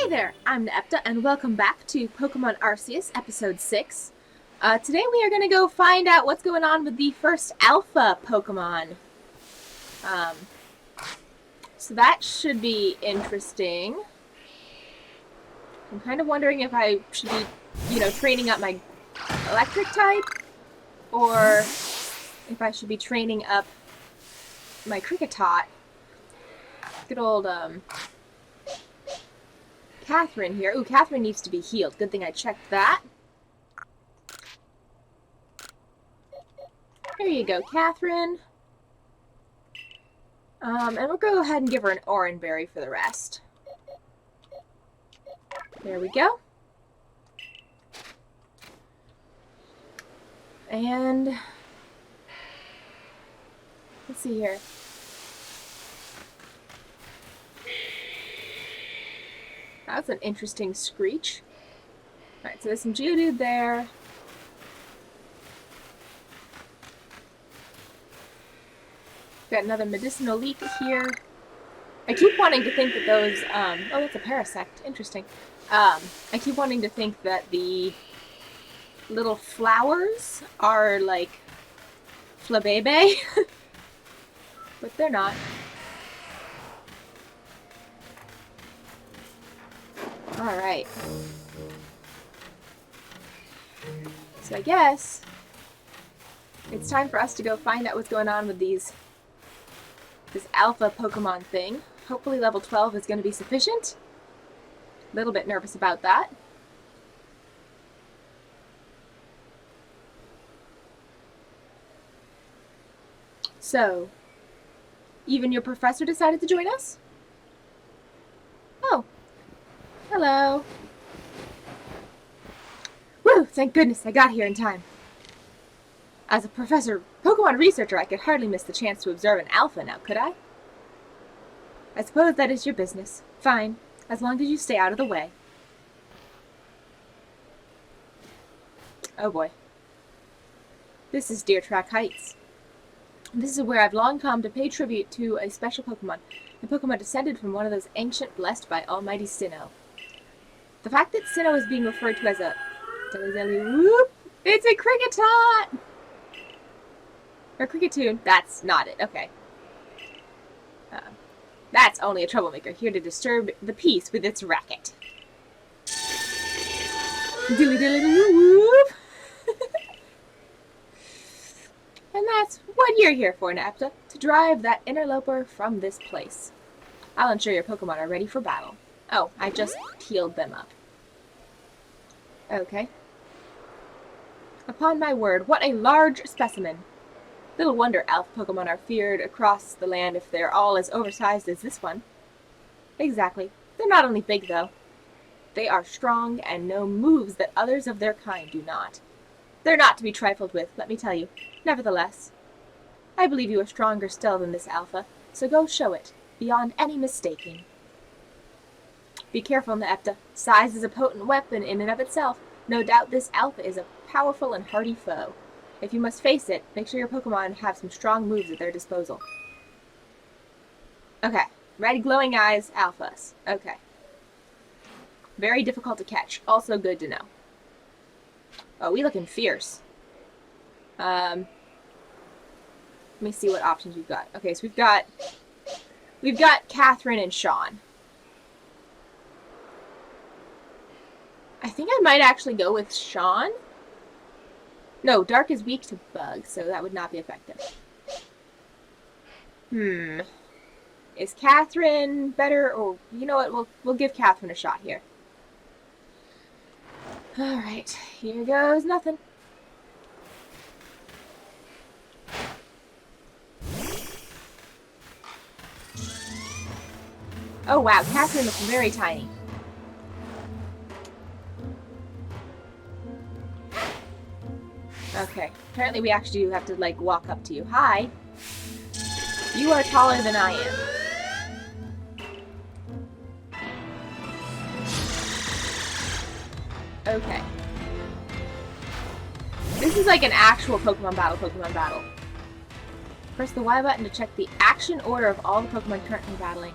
Hey there, I'm Nepta, and welcome back to Pokemon Arceus, Episode 6. Today we are going to go find out what's going on with the first Alpha Pokemon. So that should be interesting. I'm kind of wondering if I should be, training up my Electric type, or if I should be training up my Kricketot. Good old, Catherine here. Ooh, Catherine needs to be healed. Good thing I checked that. There you go, Catherine. And we'll go ahead and give her an Oran Berry for the rest. There we go. And let's see here. That's an interesting screech. Alright, so there's some Geodude there. Got another medicinal leaf here. I keep wanting to think that those, oh, that's a Parasect. Interesting. I keep wanting to think that the little flowers are, like, Flabebe. But they're not. Alright. So I guess it's time for us to go find out what's going on with this Alpha Pokemon thing. Hopefully level 12 is going to be sufficient. A little bit nervous about that. So, even your professor decided to join us? Oh. Hello. Woo! Thank goodness I got here in time. As a Pokemon researcher, I could hardly miss the chance to observe an alpha now, could I? I suppose that is your business. Fine, as long as you stay out of the way. Oh boy. This is Deer Track Heights. This is where I've long come to pay tribute to a special Pokemon. A Pokemon descended from one of those ancient blessed by Almighty Sinnoh. The fact that Sinnoh is being referred to as a whoop, it's a Kricketot! Or Kricketune. That's not it. Okay. That's only a troublemaker, here to disturb the peace with its racket. Dilly dilly dilly whoop! And that's what you're here for, Napta, to drive that interloper from this place. I'll ensure your Pokemon are ready for battle. Oh, I just healed them up. Okay. Upon my word, what a large specimen. Little wonder Alpha Pokemon are feared across the land if they're all as oversized as this one. Exactly. They're not only big, though. They are strong and know moves that others of their kind do not. They're not to be trifled with, let me tell you. Nevertheless, I believe you are stronger still than this Alpha, so go show it, beyond any mistaking. Be careful, Nepta. Size is a potent weapon in and of itself. No doubt this Alpha is a powerful and hardy foe. If you must face it, make sure your Pokemon have some strong moves at their disposal. Okay. Red glowing eyes, Alphas. Okay. Very difficult to catch. Also good to know. Oh, we looking fierce. Let me see what options we've got. Okay, so we've got Catherine and Sean. I think I might actually go with Sean. No, Dark is weak to Bug, so that would not be effective. Is Catherine better, or you know what? We'll give Catherine a shot here. All right, here goes nothing. Oh wow, Catherine looks very tiny. Okay, apparently we actually do have to, like, walk up to you. Hi! You are taller than I am. Okay. This is like an actual Pokemon battle. Press the Y button to check the action order of all the Pokemon currently battling.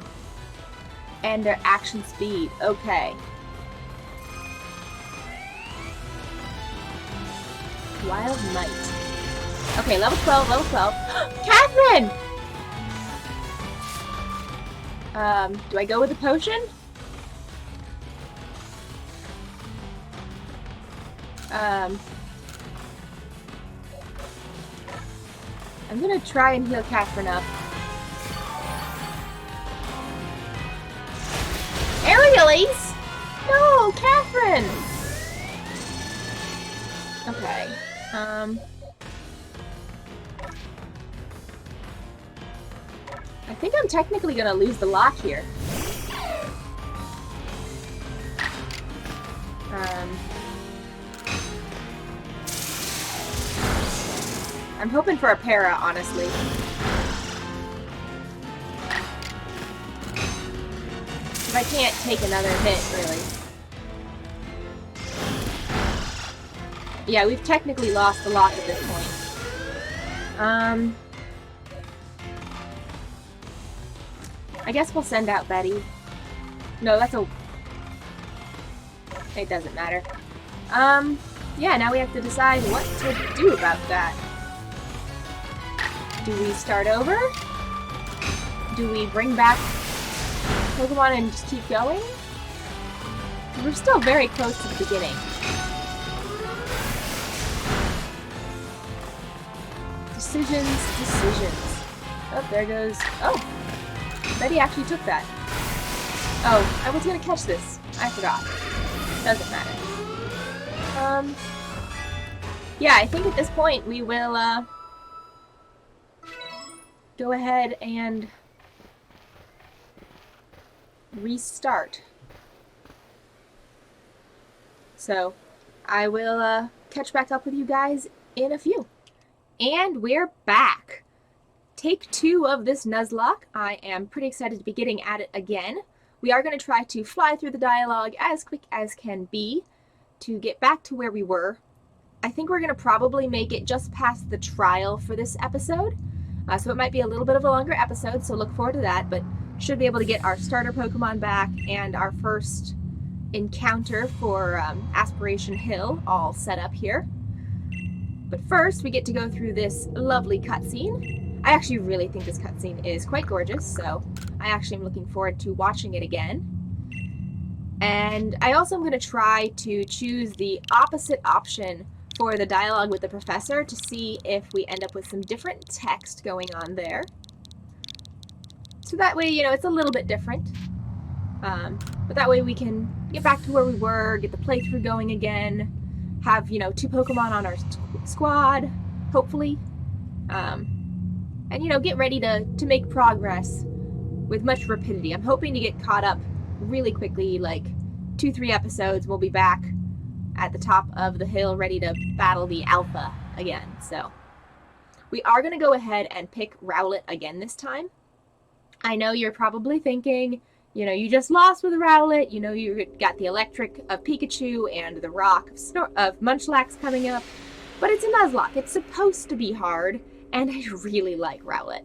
And their action speed. Okay. Wild Might. Okay, level 12, level 12. Catherine! Do I go with the potion? I'm gonna try and heal Catherine up. Aerial Ace? No, Catherine! Okay. I think I'm technically gonna lose the lock here. I'm hoping for a para, honestly. If I can't take another hit, really. Yeah, we've technically lost the lock at this point. I guess we'll send out Betty. No, that's a... It doesn't matter. Yeah, now we have to decide what to do about that. Do we start over? Do we bring back Pokemon and just keep going? We're still very close to the beginning. Decisions. Oh, there goes... Oh! Betty actually took that. Oh, I was gonna catch this. I forgot. Doesn't matter. Yeah, I think at this point we will, go ahead and restart. So, I will, catch back up with you guys in a few. And we're back! Take 2 of this Nuzlocke. I am pretty excited to be getting at it again. We are going to try to fly through the dialogue as quick as can be to get back to where we were. I think we're going to probably make it just past the trial for this episode. So it might be a little bit of a longer episode, so look forward to that, but should be able to get our starter Pokemon back and our first encounter for Aspiration Hill all set up here. But first, we get to go through this lovely cutscene. I actually really think this cutscene is quite gorgeous, so I actually am looking forward to watching it again. And I also am going to try to choose the opposite option for the dialogue with the professor to see if we end up with some different text going on there. So that way, you know, it's a little bit different. But that way we can get back to where we were, get the playthrough going again, have, you know, 2 Pokemon on our squad, hopefully. And, you know, get ready to make progress with much rapidity. I'm hoping to get caught up really quickly, like 2-3 episodes. We'll be back at the top of the hill ready to battle the Alpha again. So we are going to go ahead and pick Rowlet again this time. I know you're probably thinking, you know, you just lost with Rowlet, you know, you got the Electric of Pikachu and the Rock of Munchlax coming up, but it's a Nuzlocke. It's supposed to be hard, and I really like Rowlet.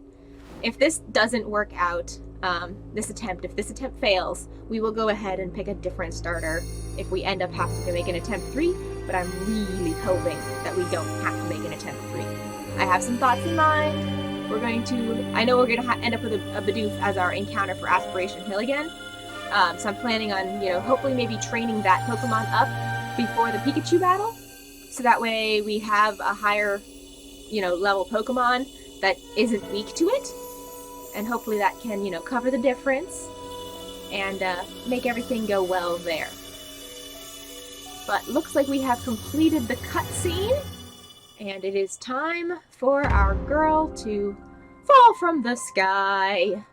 If this doesn't work out, if this attempt fails, we will go ahead and pick a different starter if we end up having to make an attempt 3, but I'm really hoping that we don't have to make an attempt 3. I have some thoughts in mind. I know we're going to end up with a Bidoof as our encounter for Aspiration Hill again. So I'm planning on, you know, hopefully maybe training that Pokemon up before the Pikachu battle. So that way we have a higher, you know, level Pokemon that isn't weak to it. And hopefully that can, you know, cover the difference and make everything go well there. But looks like we have completed the cutscene. And it is time for our girl to fall from the sky.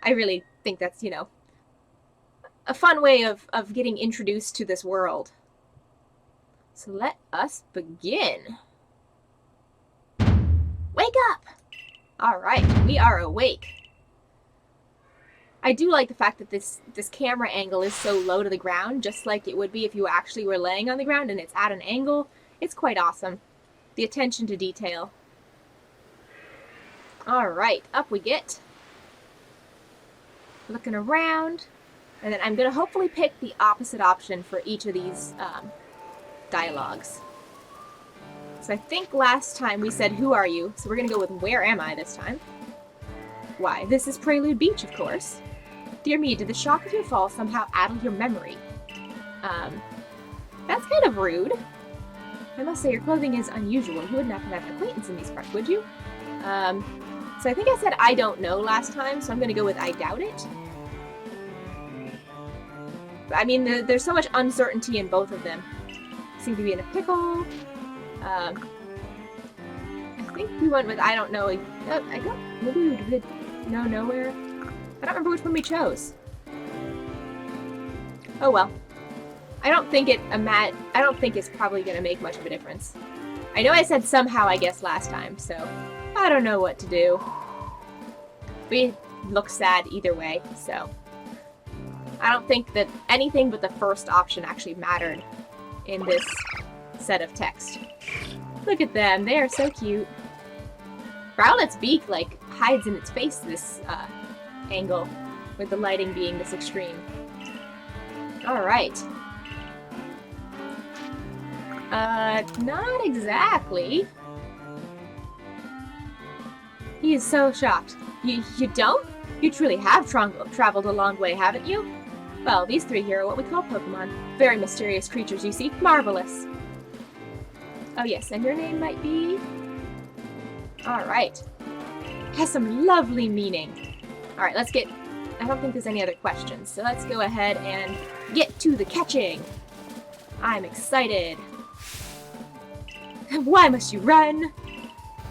I really think that's, you know, a fun way of getting introduced to this world. So let us begin. Wake up! Alright, we are awake. I do like the fact that this camera angle is so low to the ground, just like it would be if you actually were laying on the ground and it's at an angle. It's quite awesome. The attention to detail. Alright, up we get. looking around, and then I'm going to hopefully pick the opposite option for each of these dialogues. So I think last time we said, who are you? So we're going to go with where am I this time? Why, this is Prelude Beach, of course. Dear me, did the shock of your fall somehow addle your memory? That's kind of rude. I must say, your clothing is unusual. You wouldn't happen to have an acquaintance in these parts, would you? So I think I said I don't know last time, so I'm going to go with I doubt it. I mean, there's so much uncertainty in both of them. Seem to be in a pickle. I think we went with I don't know. Maybe we did know nowhere. I don't remember which one we chose. Oh well. I don't think it's probably gonna make much of a difference. I know I said somehow, I guess, last time, so I don't know what to do. We look sad either way, so I don't think that anything but the first option actually mattered in this set of text. Look at them, they are so cute. Rowlet's beak, like, hides in its face this angle, with the lighting being this extreme. Alright. Not exactly. He is so shocked. You don't? You truly have traveled a long way, haven't you? Well, these three here are what we call Pokemon. Very mysterious creatures, you see. Marvelous. Oh yes, and your name might be... Alright. Has some lovely meaning. Alright, let's get... I don't think there's any other questions, so let's go ahead and get to the catching. I'm excited. Why must you run?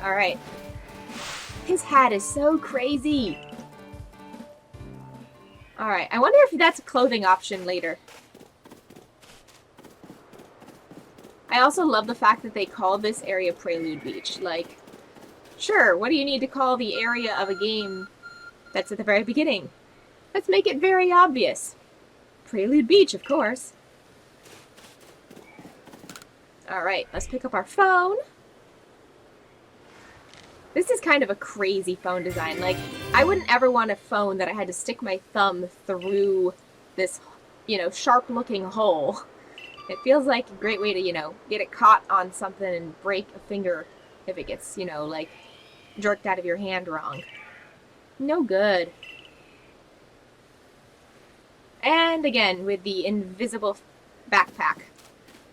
Alright. His hat is so crazy. Alright, I wonder if that's a clothing option later. I also love the fact that they call this area Prelude Beach. Like, sure, what do you need to call the area of a game that's at the very beginning? Let's make it very obvious. Prelude Beach, of course. Alright, let's pick up our phone. This is kind of a crazy phone design. Like, I wouldn't ever want a phone that I had to stick my thumb through this, sharp-looking hole. It feels like a great way to, get it caught on something and break a finger if it gets, like, jerked out of your hand wrong. No good. And again, with the invisible backpack.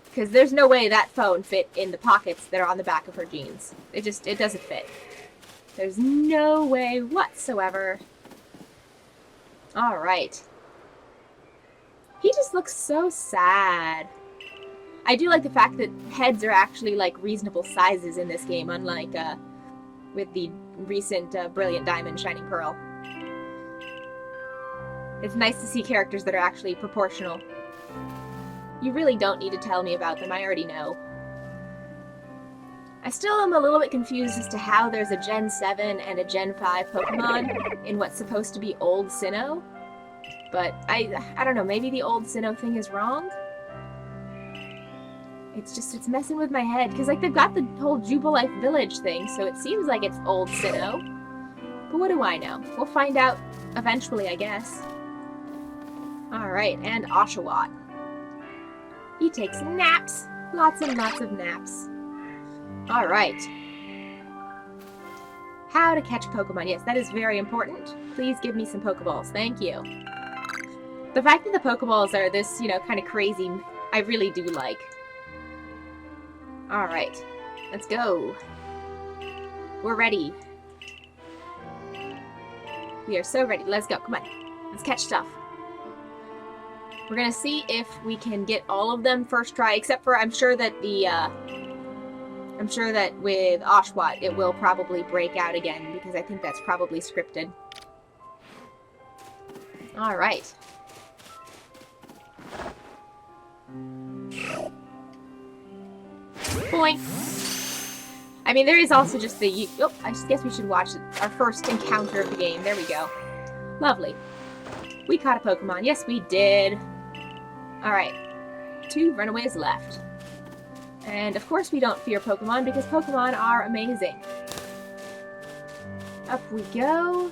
Because there's no way that phone fit in the pockets that are on the back of her jeans. It doesn't fit. There's no way whatsoever. Alright. He just looks so sad. I do like the fact that heads are actually, like, reasonable sizes in this game, unlike, with the recent Brilliant Diamond Shining Pearl. It's nice to see characters that are actually proportional. You really don't need to tell me about them, I already know. I still am a little bit confused as to how there's a Gen 7 and a Gen 5 Pokemon in what's supposed to be old Sinnoh. But I don't know, maybe the old Sinnoh thing is wrong? It's messing with my head, because, like, they've got the whole Jubilife Village thing, so it seems like it's old Sinnoh. But what do I know? We'll find out eventually, I guess. Alright, and Oshawott. He takes naps. Lots and lots of naps. Alright. How to catch Pokemon. Yes, that is very important. Please give me some Pokeballs. Thank you. The fact that the Pokeballs are this, kind of crazy, I really do like. Alright. Let's go. We're ready. We are so ready. Let's go. Come on. Let's catch stuff. We're gonna see if we can get all of them first try, except for I'm sure that with Oshawott it will probably break out again, because I think that's probably scripted. Alright. Boink! I mean, there is also just the... Oh, I just guess we should watch our first encounter of the game. There we go. Lovely. We caught a Pokemon. Yes, we did. Alright. 2 runaways left. And of course we don't fear Pokemon, because Pokemon are amazing. Up we go.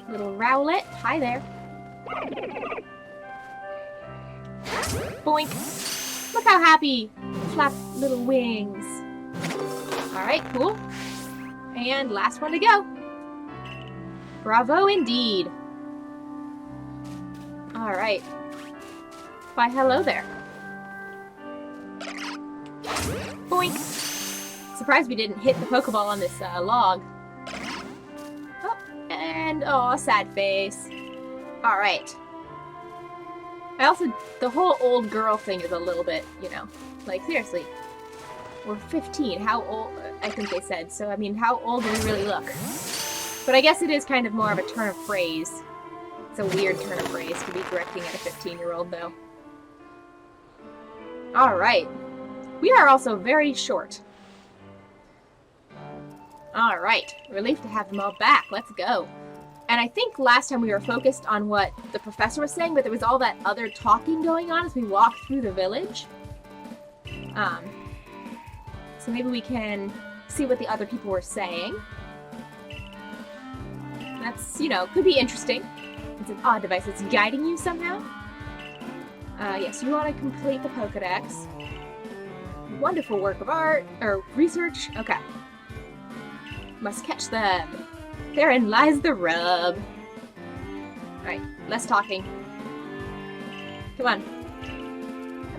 Little Rowlet. Hi there. Boink. Look how happy. Flap little wings. Alright, cool. And last one to go. Bravo indeed. Alright. Why, hello there. Boink. Surprised we didn't hit the Pokeball on this log. Oh, and oh, sad face. Alright. The whole old girl thing is a little bit, you know, like, seriously. We're 15, how old, I think they said, so, I mean, how old do we really look? But I guess it is kind of more of a turn of phrase. It's a weird turn of phrase to be directing at a 15-year-old, though. Alright. We are also very short. Alright. Relief to have them all back. Let's go. And I think last time we were focused on what the professor was saying, but there was all that other talking going on as we walked through the village. So maybe we can see what the other people were saying. That's, you know, could be interesting. It's an odd device. It's guiding you somehow. Yes, you want to complete the Pokedex. Wonderful work of art, or research. Okay. Must catch them. Therein lies the rub. Alright, less talking. Come on.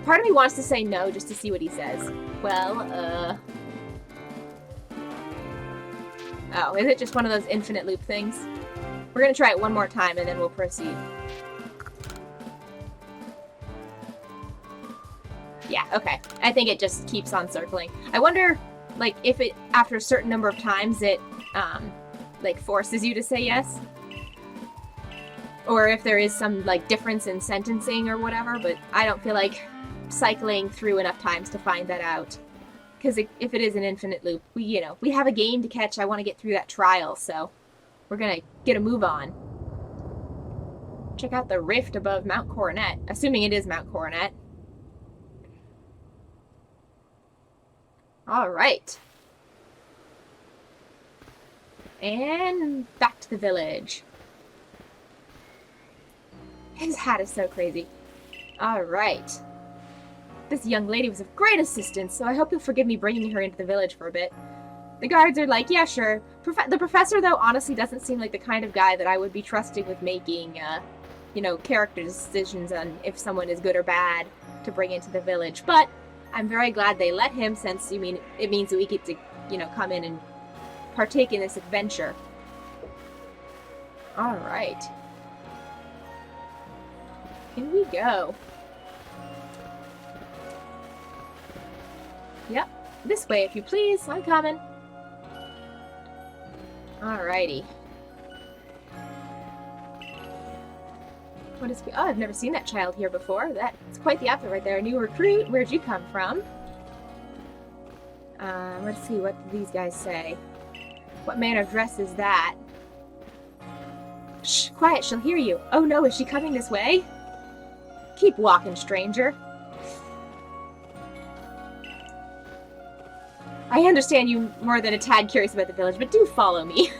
Part of me wants to say no just to see what he says. Well, oh, is it just one of those infinite loop things? We're gonna try it one more time and then we'll proceed. Yeah, okay. I think it just keeps on circling. I wonder, like, if it, after a certain number of times, it, like, forces you to say yes. Or if there is some, like, difference in sentencing or whatever, but I don't feel like cycling through enough times to find that out. Because if it is an infinite loop, we have a game to catch. I want to get through that trial, so we're gonna get a move on. Check out the rift above Mount Coronet, assuming it is Mount Coronet. Alright. And back to the village. His hat is so crazy. Alright. This young lady was of great assistance, so I hope you'll forgive me bringing her into the village for a bit. The guards are like, yeah, sure. The professor, though, honestly doesn't seem like the kind of guy that I would be trusting with making, you know, character decisions on if someone is good or bad to bring into the village. But I'm very glad they let him, since, it means that we get to, you know, come in and partake in this adventure. Alright. In we go. Yep. This way, if you please. I'm coming. Alrighty. What is... Oh, I've never seen that child here before. That's quite the outfit right there. A new recruit. Where'd you come from? Let's see. What do these guys say? What manner of dress is that? Shh, quiet. She'll hear you. Oh no, is she coming this way? Keep walking, stranger. I understand you more than a tad curious about the village, but do follow me.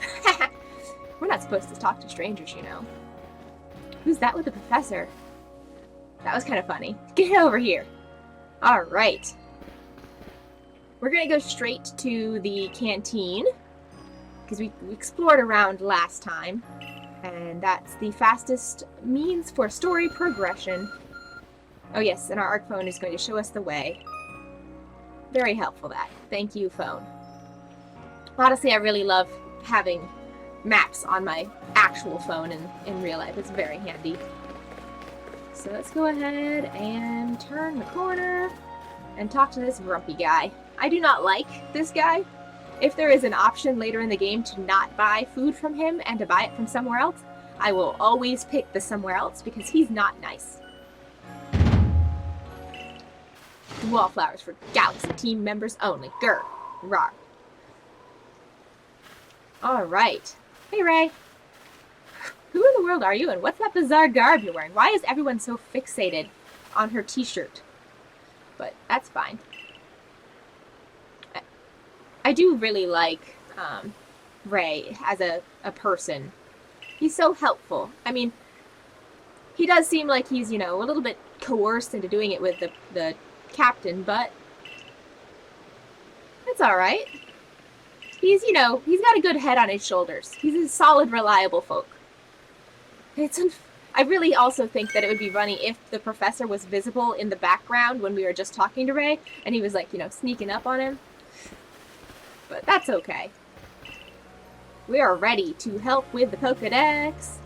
We're not supposed to talk to strangers, you know. Who's that with the professor? That was kind of funny. Get over here. Alright. We're gonna go straight to the canteen, because we explored around last time, and that's the fastest means for story progression. Oh yes, and our ARC phone is going to show us the way. Very helpful, that. Thank you, phone. Honestly, I really love having maps on my actual phone in real life. It's very handy. So let's go ahead and turn the corner and talk to this grumpy guy. I do not like this guy. If there is an option later in the game to not buy food from him and to buy it from somewhere else, I will always pick the somewhere else because he's not nice. Wallflowers for Galaxy team members only. Grr. Rawr. Alright. Hey, Ray. Who in the world are you, and what's that bizarre garb you're wearing? Why is everyone so fixated on her t-shirt? But that's fine. I do really like Ray as a person. He's so helpful. I mean, He does seem like he's, you know, a little bit coerced into doing it with the captain, but it's alright. He's, you know, he's got a good head on his shoulders. He's a solid, reliable folk. I really also think that it would be funny if the professor was visible in the background when we were just talking to Ray, and he was, like, you know, sneaking up on him. But that's okay. We are ready to help with the Pokedex.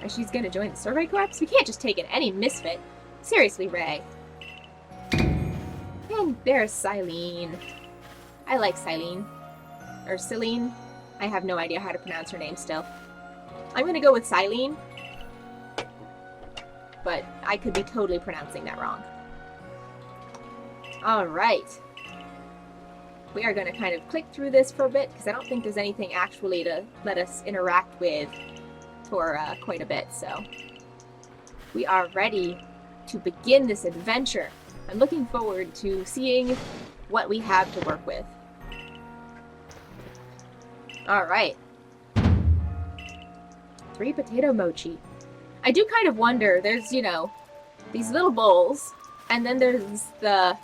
And she's gonna join the Survey Corps? We can't just take in any misfit. Seriously, Ray. And there's Silene. I like Silene. Or Silene. I have no idea how to pronounce her name still. I'm gonna go with Silene. But I could be totally pronouncing that wrong. Alright. We are gonna kind of click through this for a bit, because I don't think there's anything actually to let us interact with for quite a bit, so we are ready to begin this adventure. I'm looking forward to seeing what we have to work with. Alright. 3 potato mochi. I do kind of wonder, there's, you know, these little bowls, and then there's the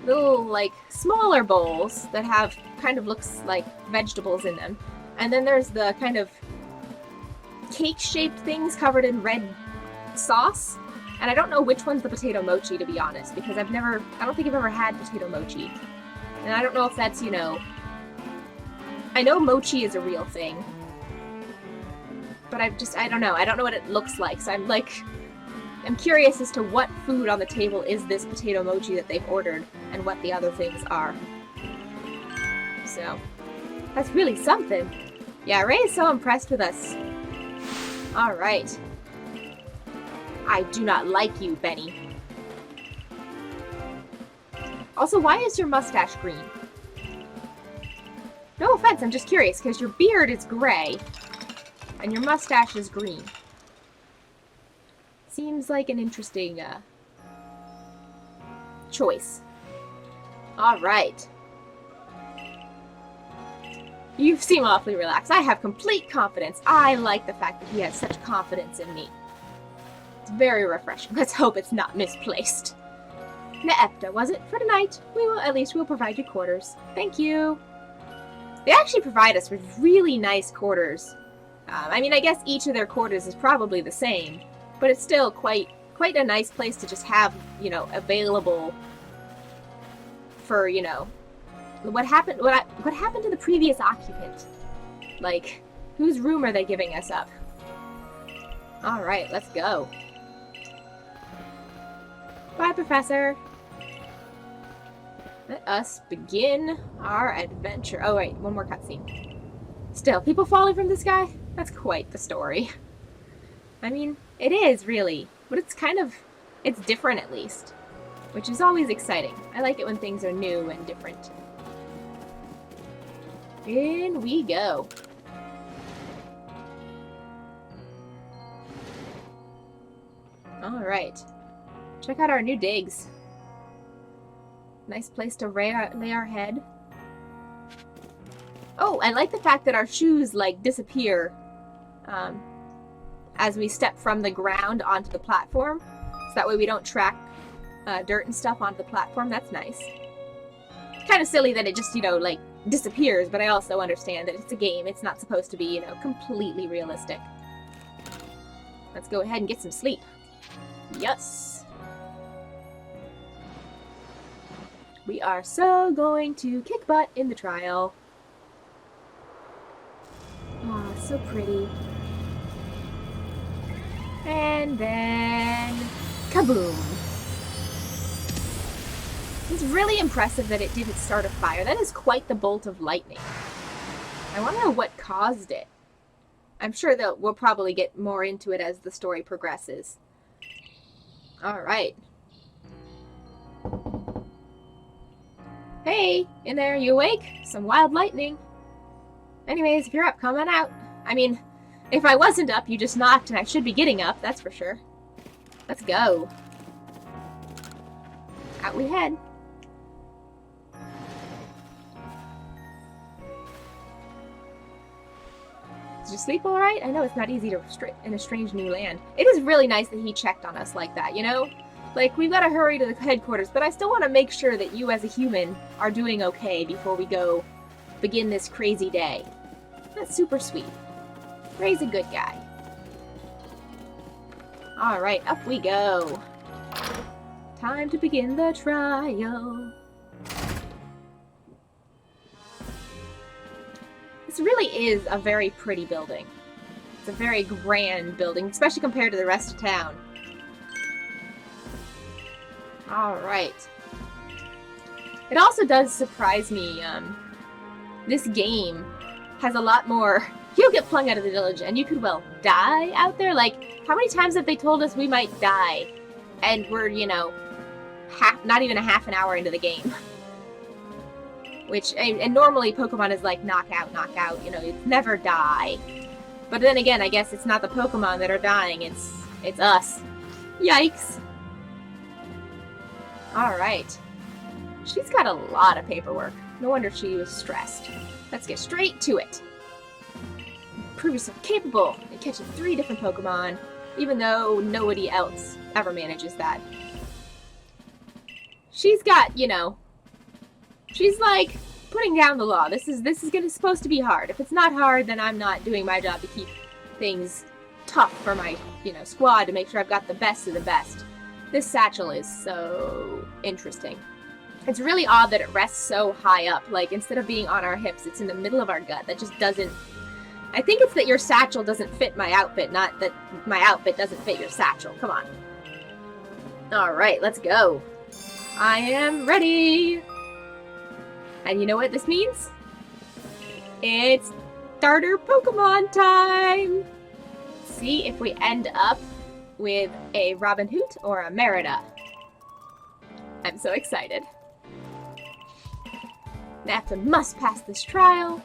little, like, smaller bowls that have kind of looks like vegetables in them. And then there's the kind of cake-shaped things covered in red sauce. And I don't know which one's the potato mochi, to be honest, because I don't think I've ever had potato mochi. And I don't know if that's, you know, I know mochi is a real thing. But I don't know. I don't know what it looks like. So I'm curious as to what food on the table is this potato mochi that they've ordered and what the other things are. So, that's really something. Yeah, Ray is so impressed with us. Alright. I do not like you, Benny. Also, why is your mustache green? No offense, I'm just curious, because your beard is gray, and your mustache is green. Seems like an interesting, choice. Alright. You seem awfully relaxed. I have complete confidence. I like the fact that he has such confidence in me. It's very refreshing. Let's hope it's not misplaced. Naepta, was it? For tonight, we'll provide you quarters. Thank you. They actually provide us with really nice quarters. I mean, I guess each of their quarters is probably the same, but it's still quite a nice place to just have, you know, available for, you know, what happened to the previous occupant? Like, whose room are they giving us up? Alright, let's go. Bye, Professor. Let us begin our adventure. Oh, wait, one more cutscene. Still, people falling from the sky? That's quite the story. I mean, it is, really. But it's it's different at least. Which is always exciting. I like it when things are new and different. In we go. Alright. Check out our new digs. Nice place to lay our head. Oh, I like the fact that our shoes, like, disappear as we step from the ground onto the platform. So that way we don't track dirt and stuff onto the platform. That's nice. Kind of silly that it just, you know, like, disappears, but I also understand that it's a game. It's not supposed to be, you know, completely realistic. Let's go ahead and get some sleep. Yes. We are so going to kick butt in the trial. Aw, so pretty. And then... kaboom! It's really impressive that it didn't start a fire. That is quite the bolt of lightning. I wonder what caused it. I'm sure that we'll probably get more into it as the story progresses. Alright. Hey, in there, you awake? Some wild lightning. Anyways, if you're up, come on out. I mean, if I wasn't up, you just knocked and I should be getting up, that's for sure. Let's go. Out we head. Did you sleep all right? I know it's not easy to in a strange new land. It is really nice that he checked on us like that, you know? Like, we've got to hurry to the headquarters, but I still want to make sure that you as a human are doing okay before we go begin this crazy day. That's super sweet. Ray's a good guy. Alright, up we go. Time to begin the trial. This really is a very pretty building. It's a very grand building, especially compared to the rest of town. Alright. It also does surprise me, this game has a lot more... You'll get flung out of the village, and you could, well, die out there? Like, how many times have they told us we might die? And we're, you know, not even a half an hour into the game. Which, and normally Pokemon is like knockout, you know, it's never die. But then again, I guess it's not the Pokemon that are dying, it's us. Yikes. Alright. She's got a lot of paperwork. No wonder she was stressed. Let's get straight to it. Prove yourself capable in catching 3 different Pokemon, even though nobody else ever manages that. She's got, you know, she's like putting down the law. This is supposed to be hard. If it's not hard, then I'm not doing my job to keep things tough for my, you know, squad to make sure I've got the best of the best. This satchel is so interesting. It's really odd that it rests so high up. Like, instead of being on our hips, it's in the middle of our gut. That just doesn't... I think it's that your satchel doesn't fit my outfit, not that my outfit doesn't fit your satchel. Come on. Alright, let's go. I am ready! And you know what this means? It's starter Pokemon time! See if we end up with a Robin Hoot or a Merida. I'm so excited. Napton must pass this trial,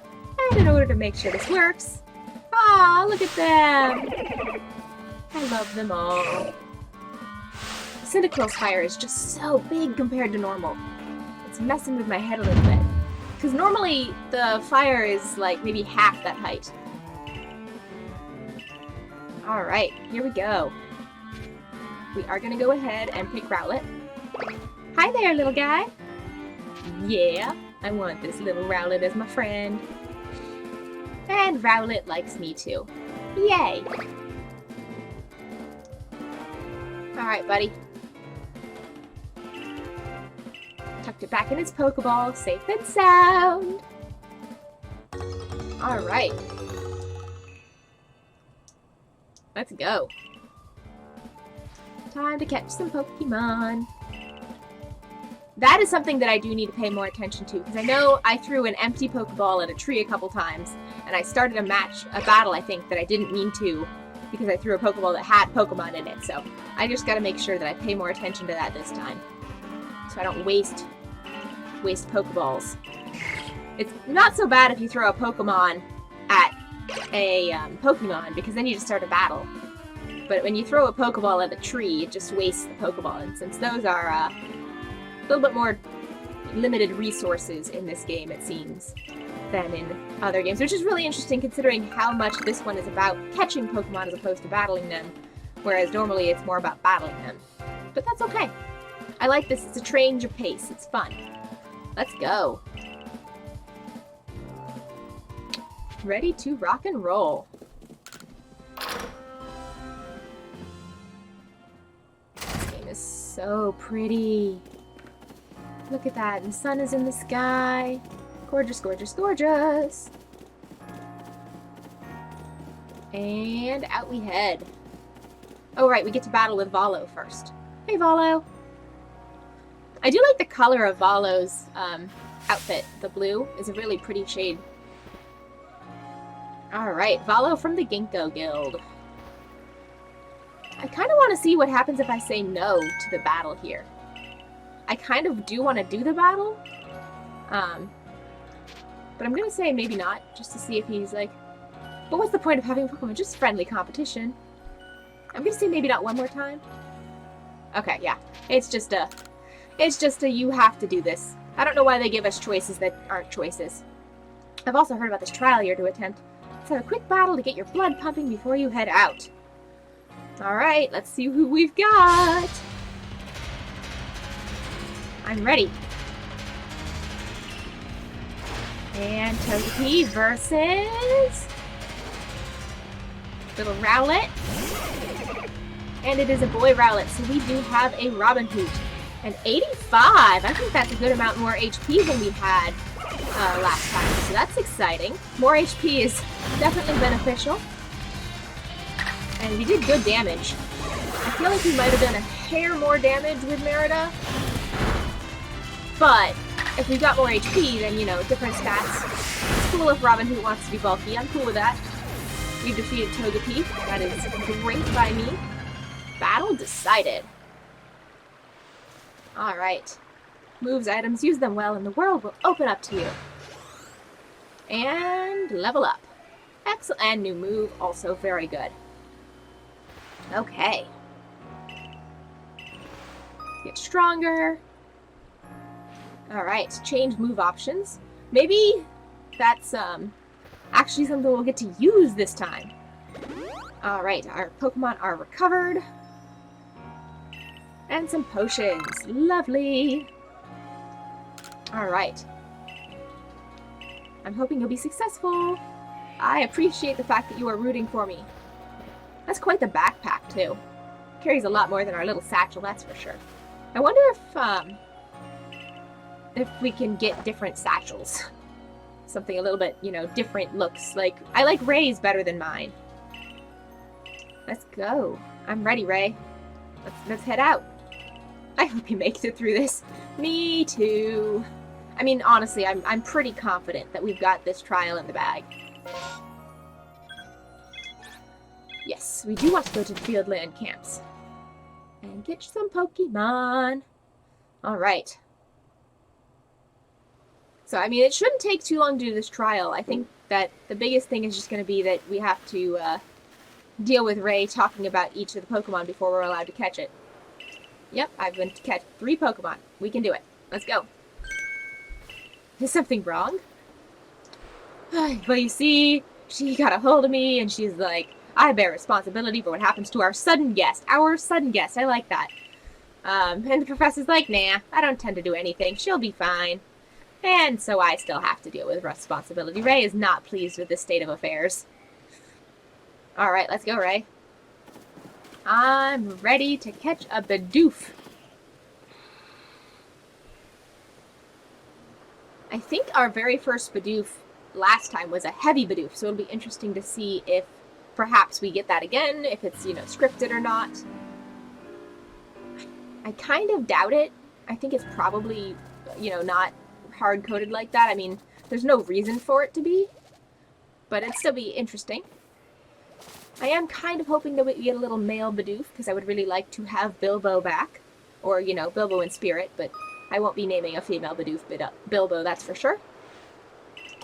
and in order to make sure this works... Aw, look at them! I love them all. Cyndaquil's fire is just so big compared to normal. It's messing with my head a little bit. Because normally the fire is like maybe half that height. Alright, here we go. We are going to go ahead and pick Rowlet. Hi there, little guy! Yeah, I want this little Rowlet as my friend. And Rowlet likes me too. Yay! Alright, buddy. Tucked it back in its Pokeball, safe and sound. Alright. Let's go. Time to catch some Pokemon. That is something that I do need to pay more attention to, because I know I threw an empty Pokeball at a tree a couple times, and I started a battle, I think, that I didn't mean to, because I threw a Pokeball that had Pokemon in it, so I just gotta make sure that I pay more attention to that this time, so I don't waste Pokeballs. It's not so bad if you throw a Pokemon at a Pokemon, because then you just start a battle. But when you throw a Pokeball at a tree, it just wastes the Pokeball, and since those are a little bit more limited resources in this game, it seems, than in other games, which is really interesting considering how much this one is about catching Pokemon as opposed to battling them, whereas normally it's more about battling them. But that's okay. I like this. It's a change of pace. It's fun. Let's go. Ready to rock and roll. This game is so pretty. Look at that, and the sun is in the sky. Gorgeous, gorgeous, gorgeous. And out we head. Oh, right, we get to battle with Volo first. Hey, Volo. I do like the color of Volo's outfit. The blue is a really pretty shade. Alright, Volo from the Ginkgo Guild. I kind of want to see what happens if I say no to the battle here. I kind of do want to do the battle, but I'm going to say maybe not, just to see if he's like, but what's the point of having Pokemon? Just friendly competition. I'm going to say maybe not one more time. Okay, yeah. It's just a you have to do this. I don't know why they give us choices that aren't choices. I've also heard about this trial you're to attempt. Let's have a quick battle to get your blood pumping before you head out. Alright, let's see who we've got. I'm ready. And Togepi versus little Rowlet. And it is a boy Rowlet, so we do have a Robin Hoot. And 85! I think that's a good amount more HP than we had last time, so that's exciting. More HP is definitely beneficial. And we did good damage. I feel like we might have done a hair more damage with Merida. But if we got more HP, then, you know, different stats. It's cool if Robin Hood wants to be bulky. I'm cool with that. We defeated Togepi. That is great by me. Battle decided. Alright. Moves, items, use them well, and the world will open up to you. And level up. Excellent. And new move, also very good. Okay. Get stronger. Alright, change move options. Maybe that's actually something we'll get to use this time. Alright, our Pokemon are recovered. And some potions. Lovely. Alright. I'm hoping you'll be successful. I appreciate the fact that you are rooting for me. That's quite the backpack, too. Carries a lot more than our little satchel, that's for sure. I wonder if we can get different satchels. Something a little bit, you know, different looks. Like, I like Ray's better than mine. Let's go. I'm ready, Ray. Let's head out. I hope you make it through this. Me too. I mean, honestly, I'm pretty confident that we've got this trial in the bag. Yes, we do want to go to the Fieldland camps. And get some Pokemon. Alright. So, I mean, it shouldn't take too long to do this trial. I think that the biggest thing is just going to be that we have to deal with Ray talking about each of the Pokemon before we're allowed to catch it. Yep, I've been to catch 3 Pokemon. We can do it. Let's go. Is something wrong? But you see, she got a hold of me and she's like, I bear responsibility for what happens to our sudden guest. Our sudden guest. I like that. And the professor's like, nah, I don't tend to do anything. She'll be fine. And so I still have to deal with responsibility. Ray is not pleased with this state of affairs. Alright, let's go, Ray. I'm ready to catch a Bidoof. I think our very first Bidoof last time was a heavy Bidoof, so it'll be interesting to see if perhaps we get that again, if it's, you know, scripted or not. I kind of doubt it. I think it's probably, you know, not hard-coded like that. I mean, there's no reason for it to be, but it'd still be interesting. I am kind of hoping that we get a little male Bidoof, because I would really like to have Bilbo back. Or, you know, Bilbo in spirit, but I won't be naming a female Bidoof Bilbo, that's for sure.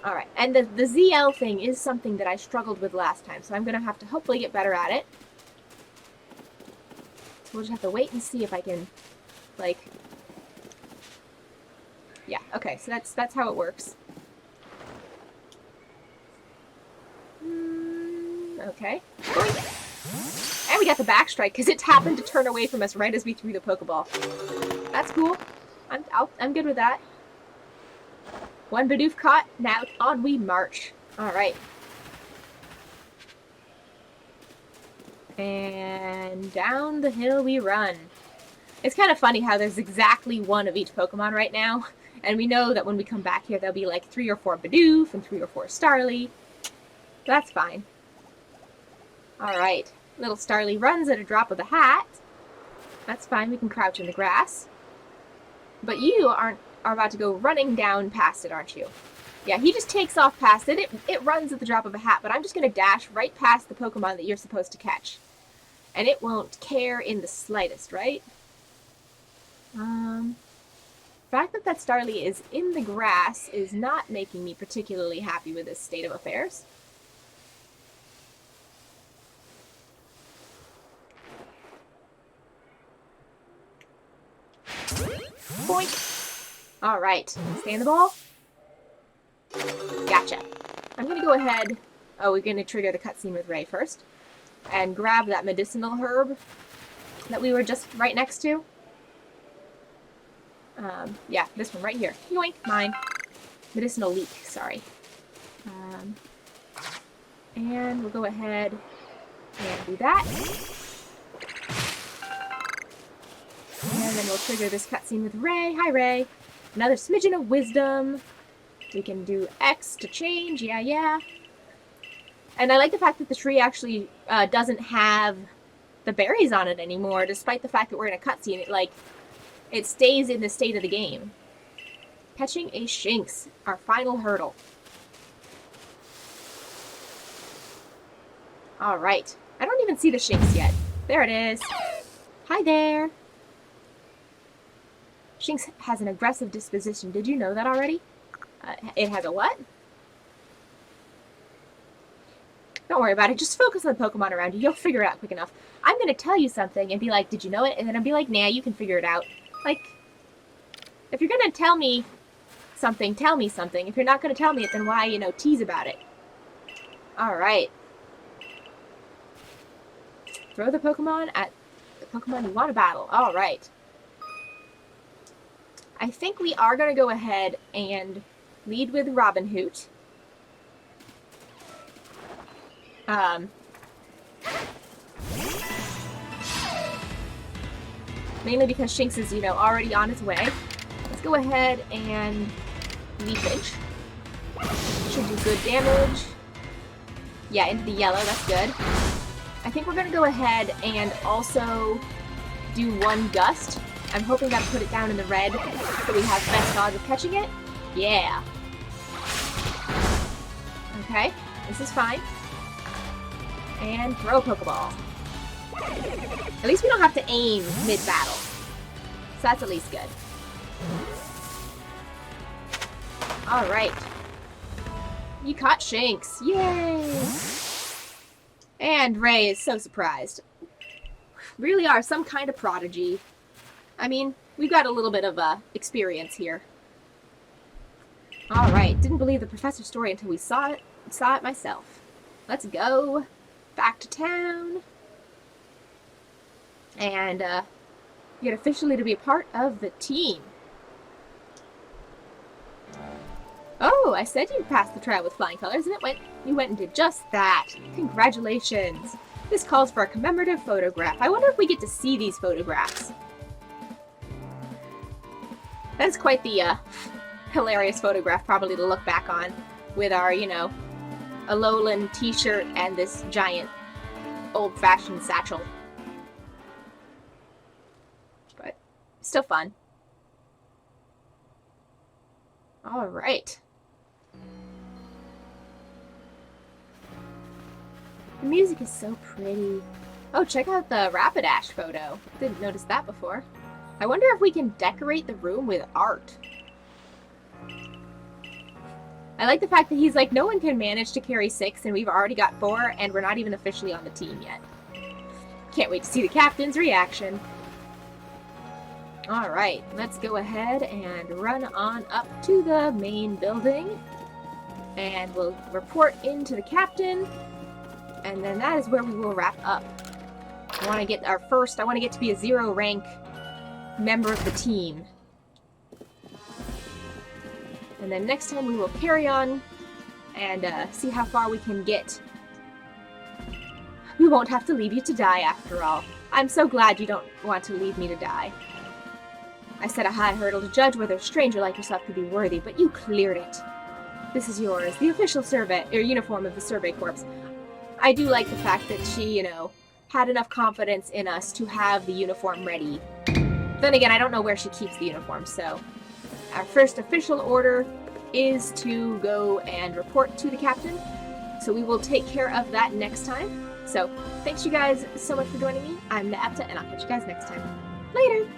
Alright, and the ZL thing is something that I struggled with last time, so I'm going to have to hopefully get better at it. So we'll just have to wait and see if I can, like... Yeah, okay, so that's how it works. Okay. And we got the back strike, because it happened to turn away from us right as we threw the Pokeball. That's cool. I'm good with that. One Bidoof caught, now on we march. Alright. And down the hill we run. It's kind of funny how there's exactly one of each Pokemon right now. And we know that when we come back here, there'll be like 3 or 4 Bidoof and 3 or 4 Starly. That's fine. Alright. Little Starly runs at a drop of the hat. That's fine, we can crouch in the grass. But you are about to go running down past it, aren't you? Yeah, he just takes off past it. It runs at the drop of a hat, but I'm just going to dash right past the Pokemon that you're supposed to catch. And it won't care in the slightest, right? The fact that Starly is in the grass is not making me particularly happy with this state of affairs. Boink! Alright, stay in the ball. Gotcha. I'm gonna go ahead. Oh, we're going to trigger the cutscene with Ray first. And grab that medicinal herb that we were just right next to. Yeah, this one right here. Yoink, mine. Medicinal leek, sorry. And we'll go ahead and do that. And then we'll trigger this cutscene with Ray. Hi, Ray. Another smidgen of wisdom. We can do X to change. Yeah, yeah. And I like the fact that the tree actually doesn't have the berries on it anymore, despite the fact that we're in a cutscene. It stays in the state of the game. Catching a Shinx, our final hurdle. Alright. I don't even see the Shinx yet. There it is. Hi there. Shinx has an aggressive disposition. Did you know that already? It has a what? Don't worry about it. Just focus on the Pokemon around you. You'll figure it out quick enough. I'm going to tell you something and be like, did you know it? And then I'll be like, nah, you can figure it out. Like, if you're going to tell me something, tell me something. If you're not going to tell me it, then why, tease about it? Alright. Throw the Pokemon at the Pokemon you want to battle. Alright. I think we are going to go ahead and lead with Robin Hoot. Mainly because Shinx is, already on its way. Let's go ahead and Leafage. Should do good damage. Yeah, into the yellow, that's good. I think we're going to go ahead and also do one Gust. I'm hoping that'll put it down in the red so we have best odds of catching it. Yeah. Okay, this is fine. And throw a Pokeball. At least we don't have to aim mid-battle. So that's at least good. Alright. You caught Shinx. Yay! And Ray is so surprised. Really are some kind of prodigy. I mean, we've got a little bit of experience here. Alright, didn't believe the professor's story until we saw it myself. Let's go back to town. And you get officially to be a part of the team. Oh, I said you passed the trial with flying colors, and you went and did just that. Congratulations. This calls for a commemorative photograph. I wonder if we get to see these photographs. That's quite the hilarious photograph probably to look back on with our, Alolan t-shirt and this giant old-fashioned satchel. But still fun. Alright. The music is so pretty. Oh, check out the Rapidash photo. Didn't notice that before. I wonder if we can decorate the room with art. I like the fact that he's like, no one can manage to carry 6, and we've already got 4, and we're not even officially on the team yet. Can't wait to see the captain's reaction. Alright, let's go ahead and run on up to the main building. And we'll report into the captain. And then that is where we will wrap up. I want to get to be a 0 rank member of the team. And then next time we will carry on and see how far we can get. We won't have to leave you to die after all. I'm so glad you don't want to leave me to die. I set a high hurdle to judge whether a stranger like yourself could be worthy, but you cleared it. This is yours, the official uniform of the Survey Corps. I do like the fact that she, had enough confidence in us to have the uniform ready. Then again, I don't know where she keeps the uniform, so our first official order is to go and report to the captain. So we will take care of that next time. So thanks you guys so much for joining me. I'm Naepta, and I'll catch you guys next time. Later!